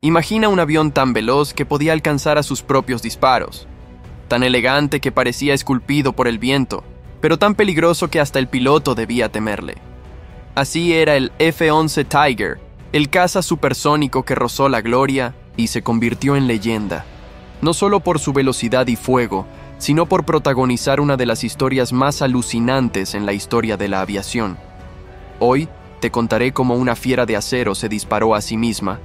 Imagina un avión tan veloz que podía alcanzar a sus propios disparos, tan elegante que parecía esculpido por el viento, pero tan peligroso que hasta el piloto debía temerle. Así era el F-11 Tiger, el caza supersónico que rozó la gloria y se convirtió en leyenda, no solo por su velocidad y fuego, sino por protagonizar una de las historias más alucinantes en la historia de la aviación. Hoy te contaré cómo una fiera de acero se disparó a sí misma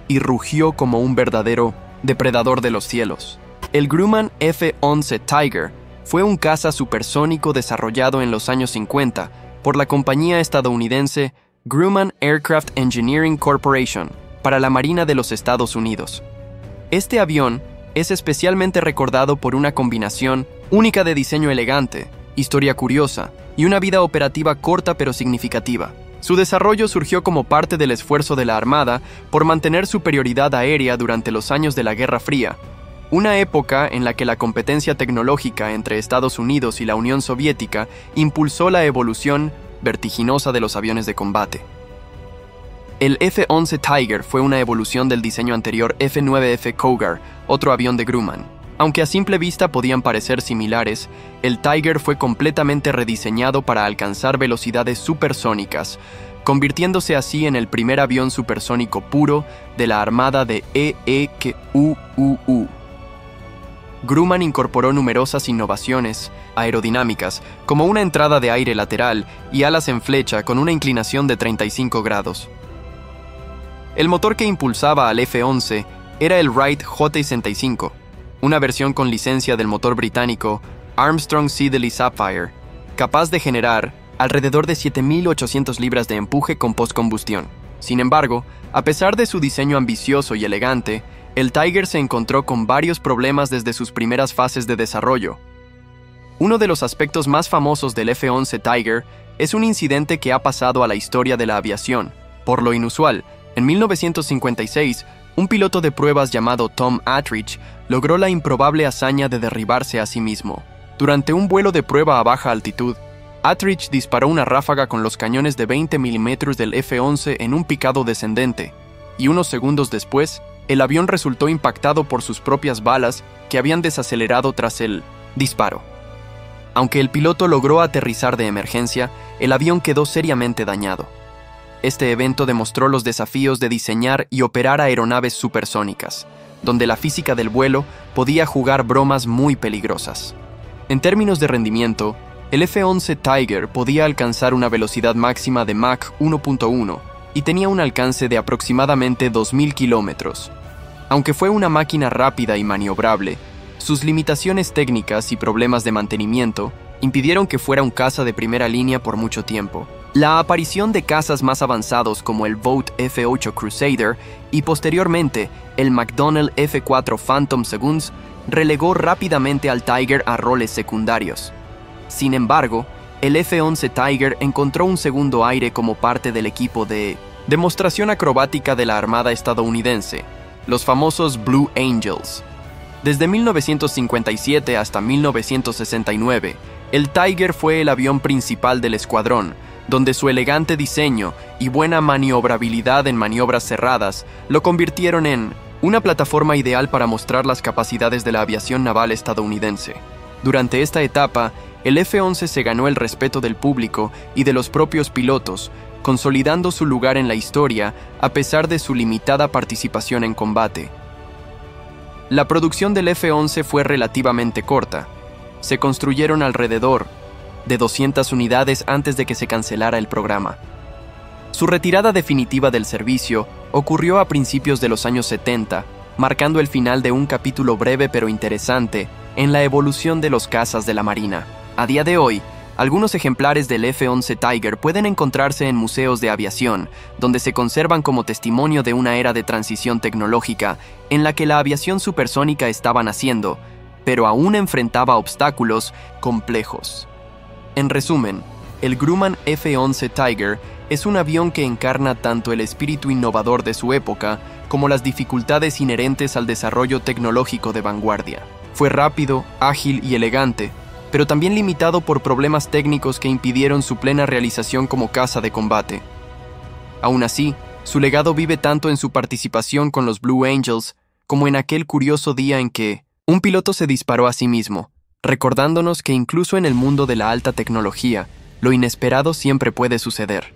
y rugió como un verdadero depredador de los cielos. El Grumman F-11 Tiger fue un caza supersónico desarrollado en los años 50 por la compañía estadounidense Grumman Aircraft Engineering Corporation para la Marina de los Estados Unidos. Este avión es especialmente recordado por una combinación única de diseño elegante, historia curiosa y una vida operativa corta pero significativa. Su desarrollo surgió como parte del esfuerzo de la Armada por mantener superioridad aérea durante los años de la Guerra Fría, una época en la que la competencia tecnológica entre Estados Unidos y la Unión Soviética impulsó la evolución vertiginosa de los aviones de combate. El F-11 Tiger fue una evolución del diseño anterior F-9F Cougar, otro avión de Grumman. Aunque a simple vista podían parecer similares, el Tiger fue completamente rediseñado para alcanzar velocidades supersónicas, convirtiéndose así en el primer avión supersónico puro de la Armada de EEQUUU. Grumman incorporó numerosas innovaciones aerodinámicas, como una entrada de aire lateral y alas en flecha con una inclinación de 35 grados. El motor que impulsaba al F-11 era el Wright J-65, una versión con licencia del motor británico Armstrong Siddeley Sapphire, capaz de generar alrededor de 7.800 libras de empuje con postcombustión. Sin embargo, a pesar de su diseño ambicioso y elegante, el Tiger se encontró con varios problemas desde sus primeras fases de desarrollo. Uno de los aspectos más famosos del F-11 Tiger es un incidente que ha pasado a la historia de la aviación. Por lo inusual, en 1956, un piloto de pruebas llamado Tom Attridge logró la improbable hazaña de derribarse a sí mismo. Durante un vuelo de prueba a baja altitud, Attridge disparó una ráfaga con los cañones de 20 mm del F-11 en un picado descendente, y unos segundos después, el avión resultó impactado por sus propias balas que habían desacelerado tras el disparo. Aunque el piloto logró aterrizar de emergencia, el avión quedó seriamente dañado. Este evento demostró los desafíos de diseñar y operar aeronaves supersónicas, donde la física del vuelo podía jugar bromas muy peligrosas. En términos de rendimiento, el F-11 Tiger podía alcanzar una velocidad máxima de Mach 1.1 y tenía un alcance de aproximadamente 2.000 kilómetros. Aunque fue una máquina rápida y maniobrable, sus limitaciones técnicas y problemas de mantenimiento impidieron que fuera un caza de primera línea por mucho tiempo. La aparición de cazas más avanzados como el Vought F-8 Crusader y posteriormente el McDonnell F-4 Phantom Seconds relegó rápidamente al Tiger a roles secundarios. Sin embargo, el F-11 Tiger encontró un segundo aire como parte del equipo de demostración acrobática de la Armada estadounidense, los famosos Blue Angels. Desde 1957 hasta 1969, el Tiger fue el avión principal del escuadrón, donde su elegante diseño y buena maniobrabilidad en maniobras cerradas lo convirtieron en una plataforma ideal para mostrar las capacidades de la aviación naval estadounidense. Durante esta etapa, el F-11 se ganó el respeto del público y de los propios pilotos, consolidando su lugar en la historia a pesar de su limitada participación en combate. La producción del F-11 fue relativamente corta. Se construyeron alrededor de 200 unidades antes de que se cancelara el programa. Su retirada definitiva del servicio ocurrió a principios de los años 70, marcando el final de un capítulo breve pero interesante en la evolución de los cazas de la Marina. A día de hoy, algunos ejemplares del F-11 Tiger pueden encontrarse en museos de aviación, donde se conservan como testimonio de una era de transición tecnológica en la que la aviación supersónica estaba naciendo, pero aún enfrentaba obstáculos complejos. En resumen, el Grumman F-11 Tiger es un avión que encarna tanto el espíritu innovador de su época como las dificultades inherentes al desarrollo tecnológico de vanguardia. Fue rápido, ágil y elegante, pero también limitado por problemas técnicos que impidieron su plena realización como caza de combate. Aún así, Su legado vive tanto en su participación con los Blue Angels como en aquel curioso día en que un piloto se disparó a sí mismo, recordándonos que incluso en el mundo de la alta tecnología, lo inesperado siempre puede suceder.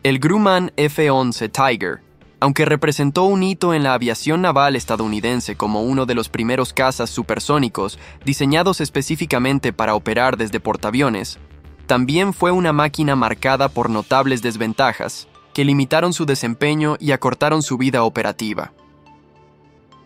El Grumman F-11 Tiger, aunque representó un hito en la aviación naval estadounidense como uno de los primeros cazas supersónicos diseñados específicamente para operar desde portaaviones, también fue una máquina marcada por notables desventajas que limitaron su desempeño y acortaron su vida operativa.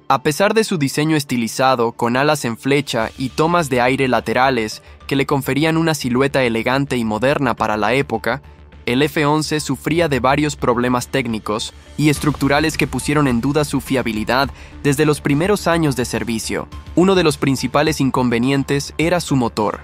A pesar de su diseño estilizado, con alas en flecha y tomas de aire laterales que le conferían una silueta elegante y moderna para la época, el F-11 sufría de varios problemas técnicos y estructurales que pusieron en duda su fiabilidad desde los primeros años de servicio. Uno de los principales inconvenientes era su motor,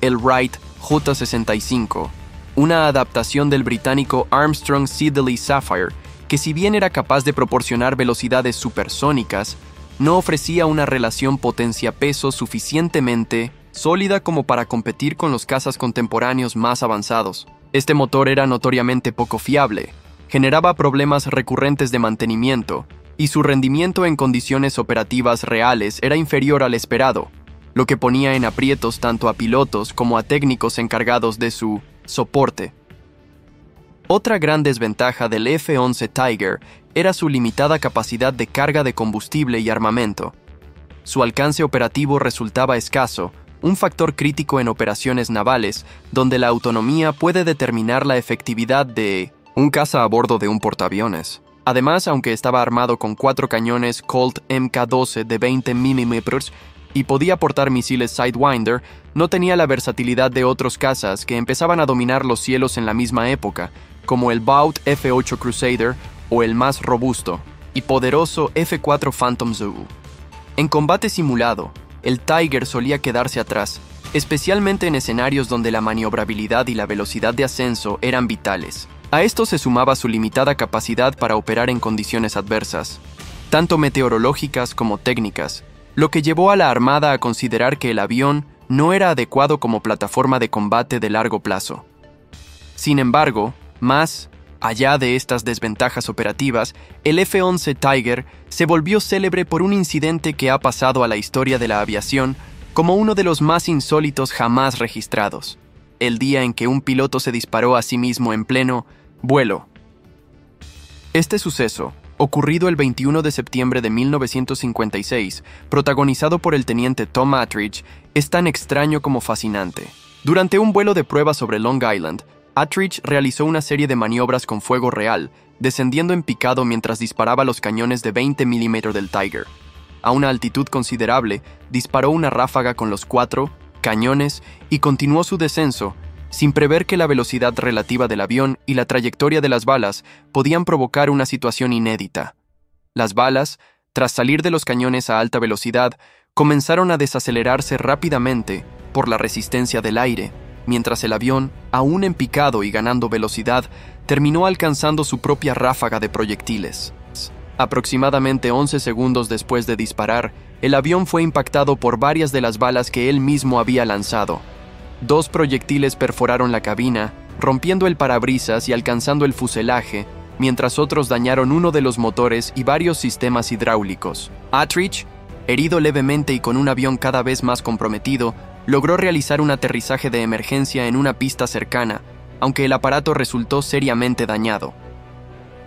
el Wright J-65, una adaptación del británico Armstrong Siddeley Sapphire, que si bien era capaz de proporcionar velocidades supersónicas, no ofrecía una relación potencia-peso suficientemente sólida como para competir con los cazas contemporáneos más avanzados. Este motor era notoriamente poco fiable, generaba problemas recurrentes de mantenimiento, y su rendimiento en condiciones operativas reales era inferior al esperado, lo que ponía en aprietos tanto a pilotos como a técnicos encargados de su soporte. Otra gran desventaja del F-11 Tiger era su limitada capacidad de carga de combustible y armamento. Su alcance operativo resultaba escaso, un factor crítico en operaciones navales, donde la autonomía puede determinar la efectividad de un caza a bordo de un portaaviones. Además, aunque estaba armado con 4 cañones Colt Mk-12 de 20 mm y podía portar misiles Sidewinder, no tenía la versatilidad de otros cazas que empezaban a dominar los cielos en la misma época, como el Vought F-8 Crusader o el más robusto y poderoso F-4 Phantom Zoo. En combate simulado, el Tiger solía quedarse atrás, especialmente en escenarios donde la maniobrabilidad y la velocidad de ascenso eran vitales. A esto se sumaba su limitada capacidad para operar en condiciones adversas, tanto meteorológicas como técnicas, lo que llevó a la Armada a considerar que el avión no era adecuado como plataforma de combate de largo plazo. Sin embargo, más allá de estas desventajas operativas, el F-11 Tiger se volvió célebre por un incidente que ha pasado a la historia de la aviación como uno de los más insólitos jamás registrados, el día en que un piloto se disparó a sí mismo en pleno vuelo. Este suceso, ocurrido el 21 de septiembre de 1956, protagonizado por el teniente Tom Attridge, es tan extraño como fascinante. Durante un vuelo de prueba sobre Long Island, Attridge realizó una serie de maniobras con fuego real, descendiendo en picado mientras disparaba los cañones de 20 mm del Tiger. A una altitud considerable, disparó una ráfaga con los 4 cañones y continuó su descenso, sin prever que la velocidad relativa del avión y la trayectoria de las balas podían provocar una situación inédita. Las balas, tras salir de los cañones a alta velocidad, comenzaron a desacelerarse rápidamente por la resistencia del aire, mientras el avión, aún en picado y ganando velocidad, terminó alcanzando su propia ráfaga de proyectiles. Aproximadamente 11 segundos después de disparar, el avión fue impactado por varias de las balas que él mismo había lanzado. 2 proyectiles perforaron la cabina, rompiendo el parabrisas y alcanzando el fuselaje, mientras otros dañaron uno de los motores y varios sistemas hidráulicos. Attridge, herido levemente y con un avión cada vez más comprometido, logró realizar un aterrizaje de emergencia en una pista cercana, aunque el aparato resultó seriamente dañado.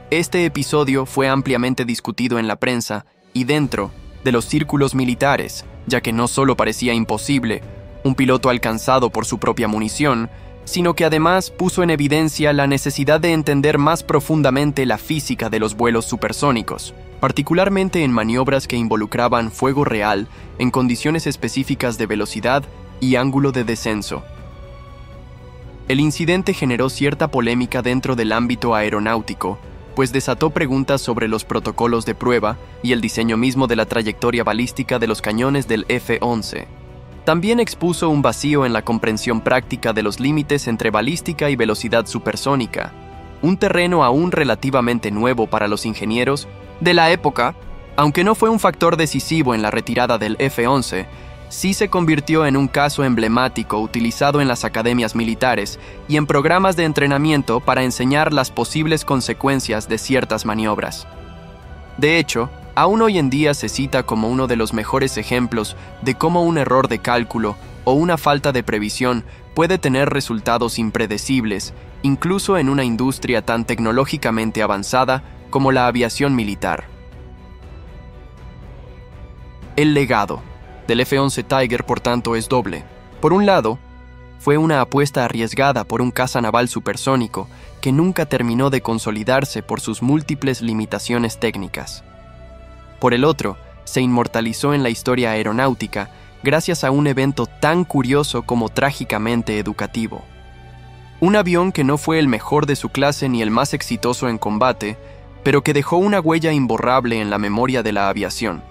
Este episodio fue ampliamente discutido en la prensa y dentro de los círculos militares, ya que no solo parecía imposible un piloto alcanzado por su propia munición, sino que además puso en evidencia la necesidad de entender más profundamente la física de los vuelos supersónicos, particularmente en maniobras que involucraban fuego real en condiciones específicas de velocidad y ángulo de descenso. El incidente generó cierta polémica dentro del ámbito aeronáutico, pues desató preguntas sobre los protocolos de prueba y el diseño mismo de la trayectoria balística de los cañones del F-11. También expuso un vacío en la comprensión práctica de los límites entre balística y velocidad supersónica, un terreno aún relativamente nuevo para los ingenieros de la época. Aunque no fue un factor decisivo en la retirada del F-11, sí se convirtió en un caso emblemático utilizado en las academias militares y en programas de entrenamiento para enseñar las posibles consecuencias de ciertas maniobras. De hecho, aún hoy en día se cita como uno de los mejores ejemplos de cómo un error de cálculo o una falta de previsión puede tener resultados impredecibles, incluso en una industria tan tecnológicamente avanzada como la aviación militar. El legado del F-11 Tiger, por tanto, es doble. Por un lado, fue una apuesta arriesgada por un caza naval supersónico que nunca terminó de consolidarse por sus múltiples limitaciones técnicas. Por el otro, se inmortalizó en la historia aeronáutica gracias a un evento tan curioso como trágicamente educativo. Un avión que no fue el mejor de su clase ni el más exitoso en combate, pero que dejó una huella imborrable en la memoria de la aviación.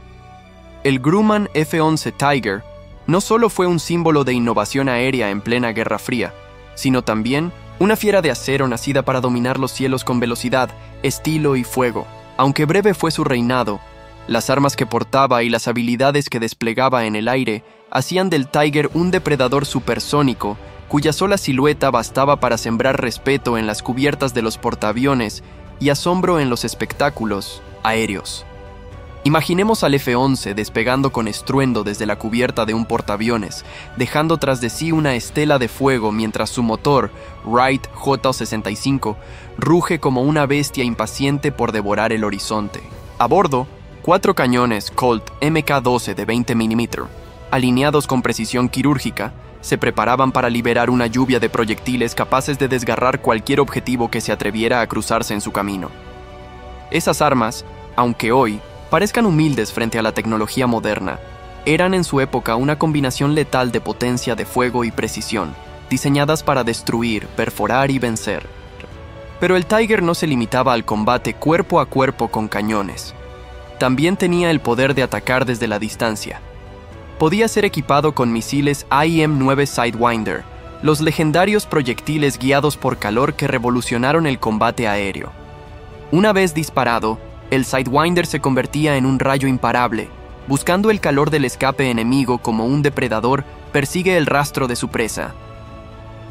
El Grumman F-11 Tiger no solo fue un símbolo de innovación aérea en plena Guerra Fría, sino también una fiera de acero nacida para dominar los cielos con velocidad, estilo y fuego. Aunque breve fue su reinado, las armas que portaba y las habilidades que desplegaba en el aire hacían del Tiger un depredador supersónico cuya sola silueta bastaba para sembrar respeto en las cubiertas de los portaaviones y asombro en los espectáculos aéreos. Imaginemos al F-11 despegando con estruendo desde la cubierta de un portaaviones, dejando tras de sí una estela de fuego mientras su motor, Wright J-65, ruge como una bestia impaciente por devorar el horizonte. A bordo, 4 cañones Colt Mk-12 de 20 mm, alineados con precisión quirúrgica, se preparaban para liberar una lluvia de proyectiles capaces de desgarrar cualquier objetivo que se atreviera a cruzarse en su camino. Esas armas, aunque hoy parezcan humildes frente a la tecnología moderna, eran en su época una combinación letal de potencia de fuego y precisión, diseñadas para destruir, perforar y vencer. Pero el Tiger no se limitaba al combate cuerpo a cuerpo con cañones. También tenía el poder de atacar desde la distancia. Podía ser equipado con misiles IM-9 Sidewinder, los legendarios proyectiles guiados por calor que revolucionaron el combate aéreo. Una vez disparado, el Sidewinder se convertía en un rayo imparable, buscando el calor del escape enemigo como un depredador persigue el rastro de su presa.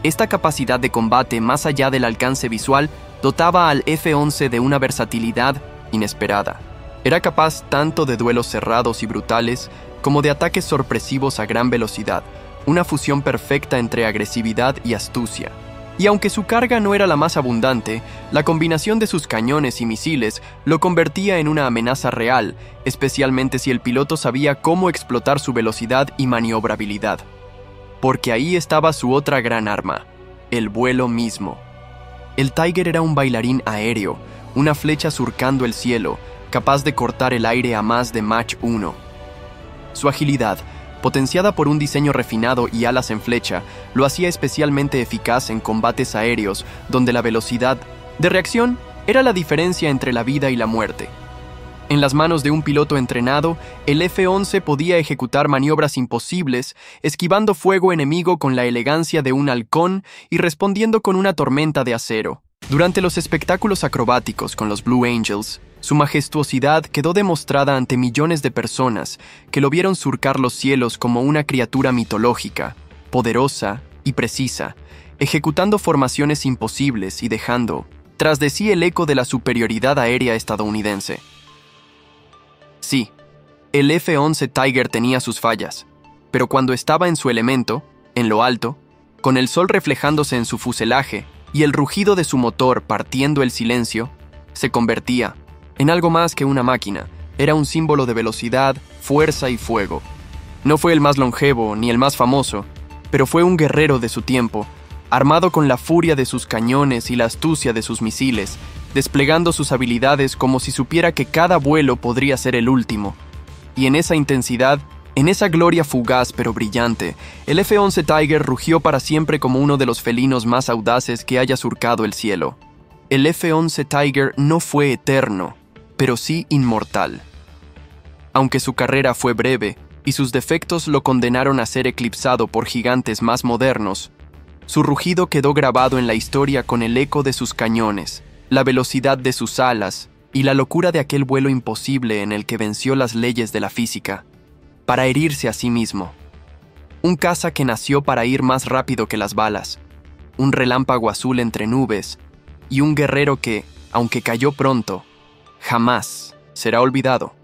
Esta capacidad de combate más allá del alcance visual dotaba al F-11 de una versatilidad inesperada. Era capaz tanto de duelos cerrados y brutales como de ataques sorpresivos a gran velocidad, una fusión perfecta entre agresividad y astucia. Y aunque su carga no era la más abundante, la combinación de sus cañones y misiles lo convertía en una amenaza real, especialmente si el piloto sabía cómo explotar su velocidad y maniobrabilidad. Porque ahí estaba su otra gran arma, el vuelo mismo. El Tiger era un bailarín aéreo, una flecha surcando el cielo, capaz de cortar el aire a más de Mach 1. Su agilidad, potenciada por un diseño refinado y alas en flecha, lo hacía especialmente eficaz en combates aéreos donde la velocidad de reacción era la diferencia entre la vida y la muerte. En las manos de un piloto entrenado, el F-11 podía ejecutar maniobras imposibles, esquivando fuego enemigo con la elegancia de un halcón y respondiendo con una tormenta de acero. Durante los espectáculos acrobáticos con los Blue Angels, su majestuosidad quedó demostrada ante millones de personas que lo vieron surcar los cielos como una criatura mitológica, poderosa y precisa, ejecutando formaciones imposibles y dejando tras de sí el eco de la superioridad aérea estadounidense. Sí, el F-11 Tiger tenía sus fallas, pero cuando estaba en su elemento, en lo alto, con el sol reflejándose en su fuselaje y el rugido de su motor partiendo el silencio, se convertía en algo más que una máquina. Era un símbolo de velocidad, fuerza y fuego. No fue el más longevo ni el más famoso, pero fue un guerrero de su tiempo, armado con la furia de sus cañones y la astucia de sus misiles, desplegando sus habilidades como si supiera que cada vuelo podría ser el último. Y en esa intensidad, en esa gloria fugaz pero brillante, el F-11 Tiger rugió para siempre como uno de los felinos más audaces que haya surcado el cielo. El F-11 Tiger no fue eterno, pero sí inmortal. Aunque su carrera fue breve y sus defectos lo condenaron a ser eclipsado por gigantes más modernos, su rugido quedó grabado en la historia con el eco de sus cañones, la velocidad de sus alas y la locura de aquel vuelo imposible en el que venció las leyes de la física, para herirse a sí mismo, Un caza que nació para ir más rápido que las balas, un relámpago azul entre nubes y un guerrero que, aunque cayó pronto, jamás será olvidado.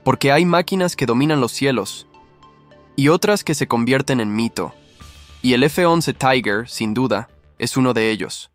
Porque hay máquinas que dominan los cielos y otras que se convierten en mito, y el F-11 Tiger, sin duda, es uno de ellos.